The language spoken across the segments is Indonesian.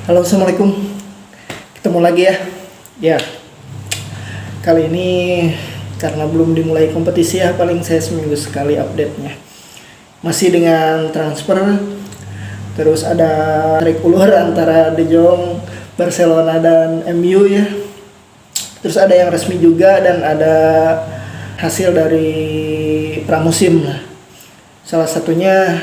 Halo, assalamualaikum. Ketemu lagi ya. Ya, kali ini karena belum dimulai kompetisi ya, paling saya seminggu sekali update-nya. Masih dengan transfer, terus ada tarik ulur antara De Jong, Barcelona dan MU ya. Terus ada yang resmi juga dan ada hasil dari pramusim lah. Salah satunya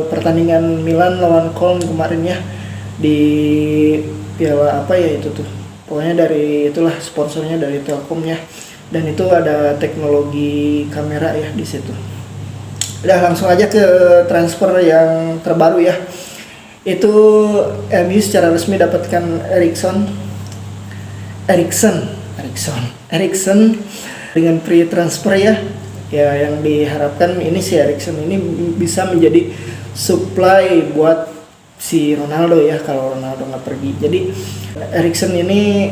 pertandingan Milan lawan Köln kemarin ya, di piala apa ya itu tuh, pokoknya dari itulah, sponsornya dari Telkom ya, dan itu ada teknologi kamera ya di situ. Udah, langsung aja ke transfer yang terbaru ya. Itu MU secara resmi dapatkan Eriksen dengan free transfer ya. Ya, yang diharapkan ini si Eriksen ini bisa menjadi supply buat si Ronaldo ya, kalau Ronaldo nggak pergi. Jadi Eriksen ini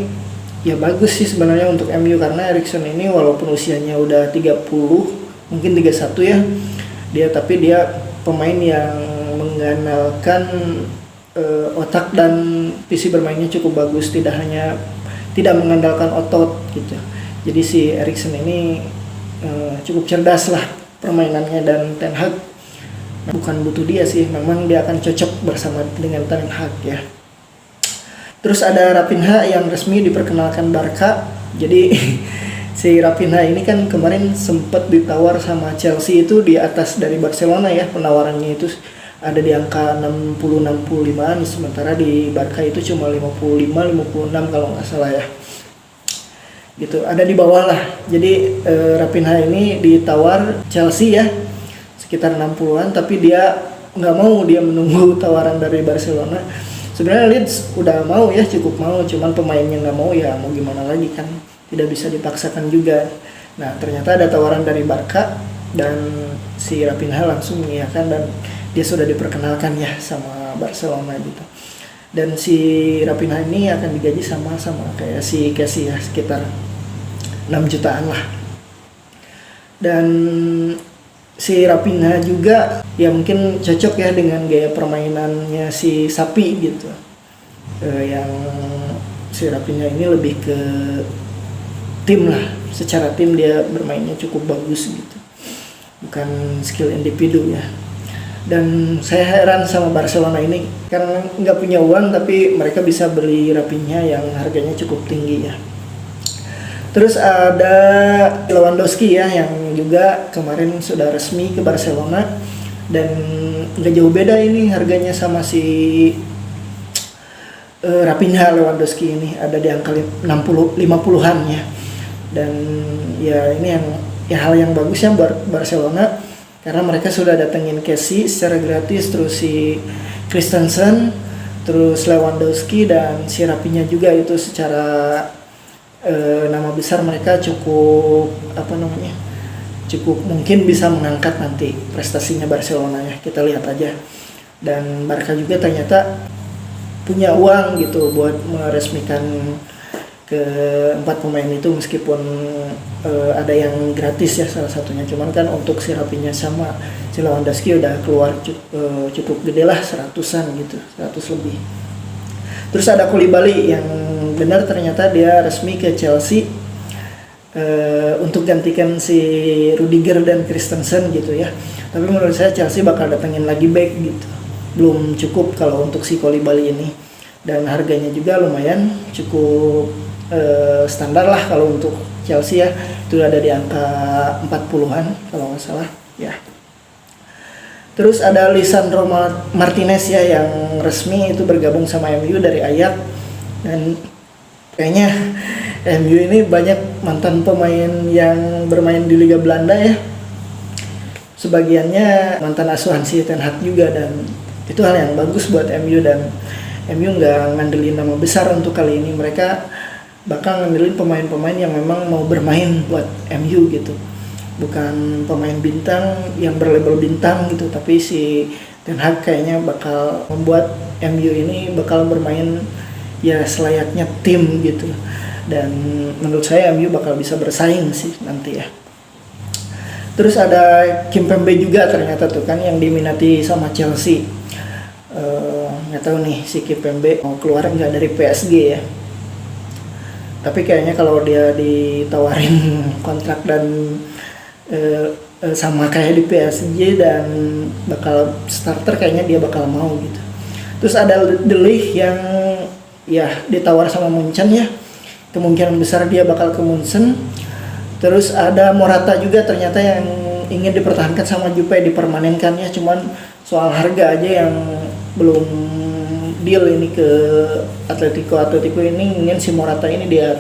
ya bagus sih sebenarnya untuk MU, karena Eriksen ini walaupun usianya udah 30, mungkin 31 ya, tapi dia pemain yang mengandalkan otak dan visi bermainnya cukup bagus, tidak mengandalkan otot gitu. Jadi si Eriksen ini cukup cerdas lah permainannya, dan Ten Hag bukan butuh dia sih, memang dia akan cocok bersama dengan Ten Hag ya. Terus ada Raphinha yang resmi diperkenalkan Barca. Jadi si Raphinha ini kan kemarin sempat ditawar sama Chelsea itu di atas dari Barcelona ya, penawarannya itu ada di angka 60-65an, sementara di Barca itu cuma 55-56 kalau nggak salah ya. Gitu, ada di bawah lah. Jadi Raphinha ini ditawar Chelsea ya, sekitar 60-an, tapi dia nggak mau, dia menunggu tawaran dari Barcelona. Sebenarnya Leeds udah mau ya, cukup mau, cuman pemainnya nggak mau ya, mau gimana lagi kan, tidak bisa dipaksakan juga. Nah, ternyata ada tawaran dari Barca dan si Raphinha langsung mengiyakan, dan dia sudah diperkenalkan ya sama Barcelona gitu. Dan si Raphinha ini akan digaji sama kayak si Kessie ya, sekitar 6 jutaan lah. Dan si Raphinha juga ya mungkin cocok ya dengan gaya permainannya si Sapi gitu. Yang si Raphinha ini lebih ke tim lah, secara tim dia bermainnya cukup bagus gitu, bukan skill individu ya. Dan saya heran sama Barcelona ini, karena nggak punya uang tapi mereka bisa beli Raphinha yang harganya cukup tinggi ya. Terus ada Lewandowski ya, yang juga kemarin sudah resmi ke Barcelona, dan nggak jauh beda ini harganya sama si Raphinha. Lewandowski ini ada di angka 50-an ya. Dan ya ini yang ya hal yang bagus ya buat Barcelona, karena mereka sudah datengin Kessie secara gratis, terus si Christensen, terus Lewandowski, dan si Raphinha juga itu secara nama besar mereka cukup cukup mungkin bisa mengangkat nanti prestasinya Barcelona ya, kita lihat aja. Dan Barca juga ternyata punya uang gitu buat meresmikan keempat pemain itu, meskipun ada yang gratis ya salah satunya, cuman kan untuk si Raphinha sama si Lewandowski udah keluar cukup gede lah, 100-an gitu, 100 lebih. Terus ada Koulibaly yang benar ternyata dia resmi ke Chelsea untuk gantikan si Rudiger dan Christensen gitu ya. Tapi menurut saya Chelsea bakal datengin lagi back gitu, belum cukup kalau untuk si Koulibaly ini. Dan harganya juga lumayan cukup standar lah kalau untuk Chelsea ya, itu ada di angka 40-an kalau nggak salah ya. Terus ada Lisandro Martinez ya, yang resmi itu bergabung sama MU dari Ajax. Dan kayaknya MU ini banyak mantan pemain yang bermain di Liga Belanda ya, sebagiannya mantan asuhan si Ten Hag juga, dan itu hal yang bagus buat MU. Dan MU nggak ngandelin nama besar untuk kali ini, mereka bakal ngandelin pemain-pemain yang memang mau bermain buat MU gitu, bukan pemain bintang yang berlabel bintang gitu. Tapi si Ten Hag kayaknya bakal membuat MU ini bakal bermain ya selayaknya tim gitu, dan menurut saya MU bakal bisa bersaing sih nanti ya. Terus ada Kimpembe juga ternyata tuh kan yang diminati sama Chelsea. nggak tahu nih si Kimpembe mau keluar nggak dari PSG ya. Tapi kayaknya kalau dia ditawarin kontrak dan sama kayak di PSG dan bakal starter, kayaknya dia bakal mau gitu. Terus ada De Ligt yang ya ditawar sama Munchen ya, kemungkinan besar dia bakal ke Munchen. Terus ada Morata juga ternyata yang ingin dipertahankan sama Juve, dipermanenkan ya, cuman soal harga aja yang belum deal ini ke Atletico ini ingin si Morata ini dia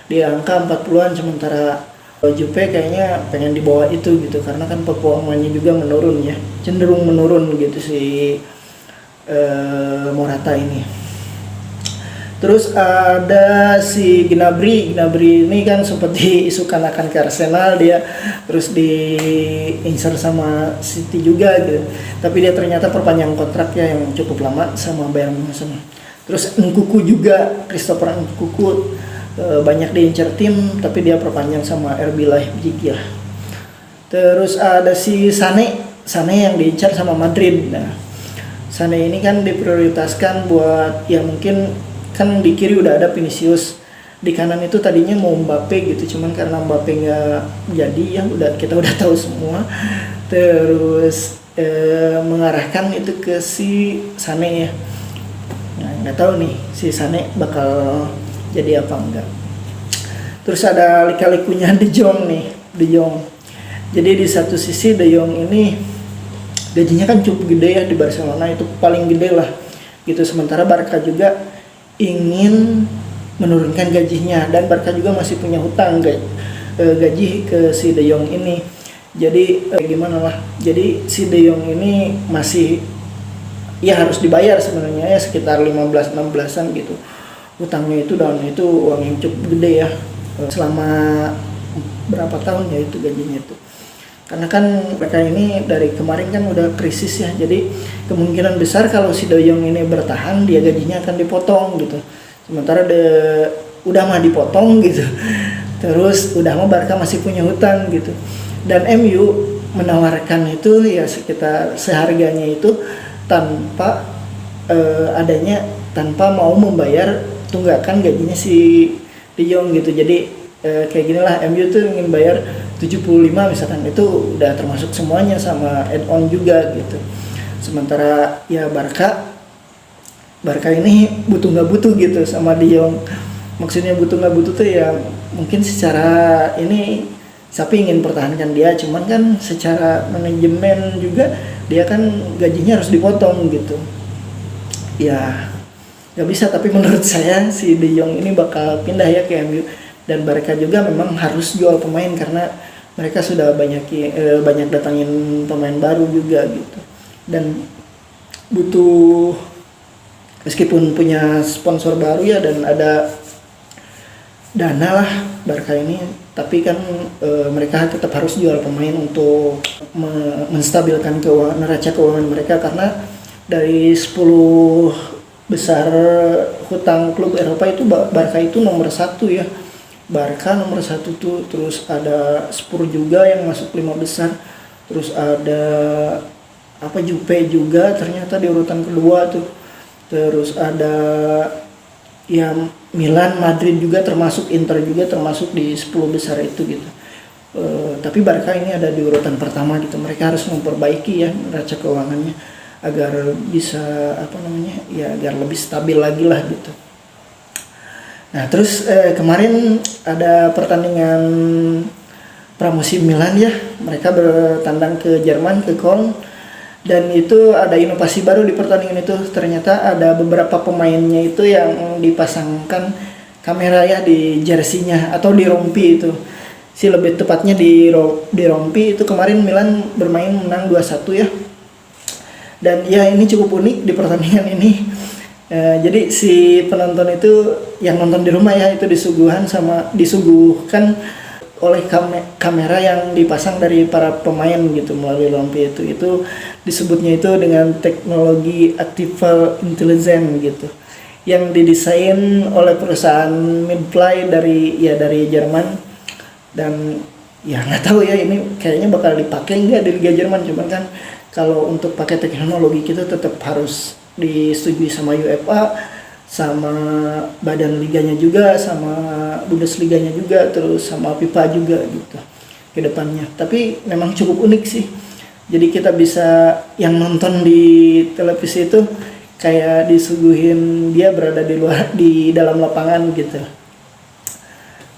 di angka 40-an, sementara Juve kayaknya pengen di bawah itu gitu, karena kan performanya juga menurun ya, cenderung menurun gitu si Morata ini. Terus ada si Gnabry ini kan sempat diisukan akan ke Arsenal dia, terus diincar sama City juga gitu. Tapi dia ternyata perpanjang kontraknya yang cukup lama sama Bayern Munchen. Terus Nkunku juga, Christopher Nkunku banyak diincar tim, tapi dia perpanjang sama RB Leipzig ya. Terus ada si Sané yang diincar sama Madrid. Nah, Sané ini kan diprioritaskan buat ya mungkin kan di kiri udah ada Vinicius, di kanan itu tadinya mau Mbappe gitu, cuman karena Mbappe nggak jadi ya kita udah tahu semua. Terus mengarahkan itu ke si Sané ya. Nah, nggak tahu nih si Sané bakal jadi apa enggak. Terus ada lika-likunya De Jong nih, De Jong. Jadi di satu sisi De Jong ini gajinya kan cukup gede ya di Barcelona, itu paling gede lah gitu. Sementara Barca juga ingin menurunkan gajinya, dan Barca juga masih punya hutang gaji ke si De Jong ini. Jadi gimana lah, jadi si De Jong ini masih ya harus dibayar sebenarnya ya sekitar 15-16an gitu hutangnya itu, dan itu uang yang cukup gede ya selama berapa tahun ya itu gajinya itu. Karena kan mereka ini dari kemarin kan udah krisis ya, jadi kemungkinan besar kalau si De Jong ini bertahan dia gajinya akan dipotong gitu. Sementara udah mah dipotong gitu, terus udah mah Barca masih punya hutang gitu. Dan MU menawarkan itu ya sekitar seharganya itu tanpa tanpa mau membayar tunggakan gajinya si De Jong gitu. Jadi kayak gini lah, MU tuh ingin bayar 75 misalkan, itu udah termasuk semuanya sama add-on juga gitu. Sementara ya Barca ini butuh nggak butuh gitu sama De Jong. Maksudnya butuh nggak butuh tuh ya mungkin secara ini Sapi ingin pertahankan dia, cuman kan secara manajemen juga dia kan gajinya harus dipotong gitu. Ya nggak bisa, tapi menurut saya si De Jong ini bakal pindah ya ke MU. Dan Barca juga memang harus jual pemain karena mereka sudah banyak datangin pemain baru juga gitu, dan butuh meskipun punya sponsor baru ya dan ada dana lah Barca ini, tapi kan mereka tetap harus jual pemain untuk menstabilkan neraca keuangan mereka, karena dari 10 besar hutang klub Eropa itu Barca itu nomor 1 ya. Barca nomor 1 tuh, terus ada Spurs juga yang masuk 5 besar, terus ada Juve juga ternyata di urutan kedua tuh, terus ada ya Milan, Madrid juga termasuk, Inter juga termasuk di 10 besar itu gitu. Tapi Barca ini ada di urutan pertama gitu. Mereka harus memperbaiki ya neraca keuangannya agar bisa agar lebih stabil lagi lah gitu. Nah terus kemarin ada pertandingan pramusim Milan ya, mereka bertandang ke Jerman, ke Köln, dan itu ada inovasi baru di pertandingan itu. Ternyata ada beberapa pemainnya itu yang dipasangkan kamera ya di jersinya atau di rompi itu, lebih tepatnya di rompi itu. Kemarin Milan bermain menang 2-1 ya, dan ya ini cukup unik di pertandingan ini. Jadi si penonton itu yang nonton di rumah ya itu disuguhkan oleh kamera yang dipasang dari para pemain gitu melalui rompi itu disebutnya itu dengan teknologi artificial intelligence gitu, yang didesain oleh perusahaan Midplay dari Jerman. Dan ya nggak tahu ya ini kayaknya bakal dipakai nggak di Liga Jerman, cuman kan kalau untuk pakai teknologi kita tetap harus disetujui sama UEFA, sama badan liganya juga, sama Bundesliganya juga, terus sama FIFA juga gitu ke depannya. Tapi memang cukup unik sih. Jadi kita bisa yang nonton di televisi itu kayak disuguhin dia berada di dalam lapangan gitu.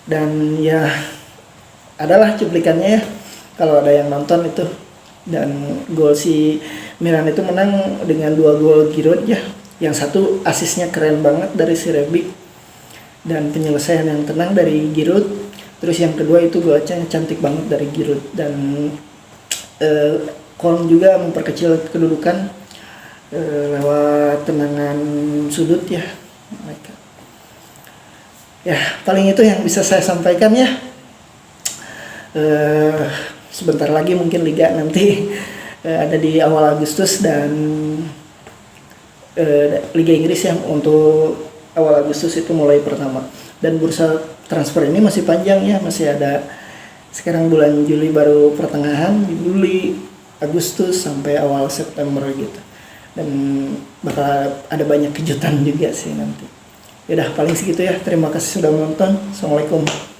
Dan ya adalah cuplikannya ya kalau ada yang nonton itu. Dan gol si Milan itu menang dengan 2 gol Giroud ya. Yang satu asisnya keren banget dari si Rebic dan penyelesaian yang tenang dari Giroud. Terus yang kedua itu golnya cantik banget dari Giroud, dan Kolm juga memperkecil kedudukan lewat tendangan sudut ya mereka. Ya paling itu yang bisa saya sampaikan ya. Sebentar lagi mungkin Liga nanti ada di awal Agustus, dan Liga Inggris yang untuk awal Agustus itu mulai pertama. Dan bursa transfer ini masih panjang ya, masih ada sekarang bulan Juli baru pertengahan, Juli, Agustus sampai awal September gitu. Dan bakal ada banyak kejutan juga sih nanti. Yaudah paling segitu ya, terima kasih sudah menonton. Assalamualaikum.